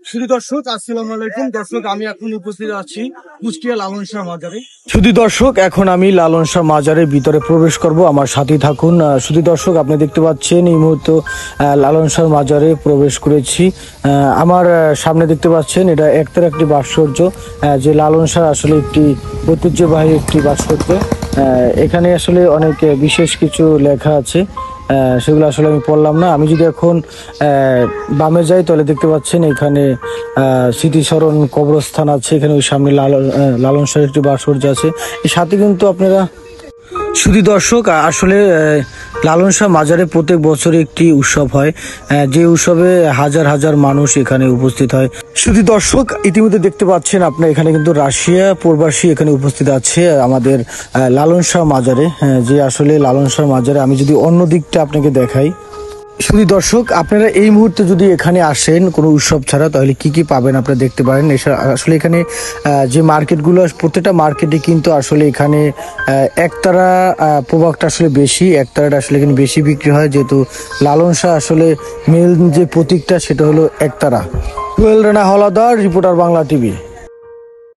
শুধু দর্শক, আসসালামু আলাইকুম। দর্শক, আমি এখন উপস্থিত আছি কুষ্টিয়া লালন শাহ মাজারে। শুধু দর্শক, এখন আমি লালন শাহ মাজারের ভিতরে প্রবেশ করব, আমার সাথে থাকুন। শুধু দর্শক, আপনি দেখতে পাচ্ছেন এই মুহূর্তে লালন শাহ মাজারে প্রবেশ করেছি। আমার সামনে দেখতে পাচ্ছেন এটা একটি ভাস্কর্য, যে লালন শাহ আসলে একটি ঐতিহ্যবাহী একটি ভাস্কর্য। এখানে আসলে অনেক বিশেষ কিছু লেখা আছে, সেগুলো আসলে আমি পড়লাম না। আমি যদি এখন বামে যাই তাহলে দেখতে পাচ্ছেন এখানে স্মৃতিস্মরণ কবরস্থান আছে। এখানে ওই সামনে লালন শাহের একটি ভাস্কর্য আছে। এর সাথে কিন্তু আপনারা শুধু দর্শক, আসলে লালন শাহ মাজারে প্রত্যেক বছর একটি উৎসব হয়, যে উৎসবে হাজার হাজার মানুষ এখানে উপস্থিত হয়। শুধু দর্শক, ইতিমধ্যে দেখতে পাচ্ছেন আপনার এখানে কিন্তু রাশিয়া প্রবাসী এখানে উপস্থিত আছে আমাদের লালন শাহ মাজারে। যে আসলে লালন শাহ মাজারে আমি যদি অন্য দিকটা আপনাকে দেখাই, শুধু দর্শক, আপনারা এই মুহূর্তে যদি এখানে আসেন কোনো উৎসব ছাড়া, তাহলে কি কি পাবেন আপনারা দেখতে পারেন। আসলে এখানে যে মার্কেটগুলো, প্রত্যেকটা মার্কেটে কিন্তু আসলে এখানে একতারা প্রোডাক্ট আসলে বেশি, একতারাটা আসলে এখানে বেশি বিক্রি হয়, যেহেতু লালন শাহ আসলে মেল যে প্রতীকটা সেটা হলো একতারা। Sohel Rana Haladar, reporter, Bangla TV.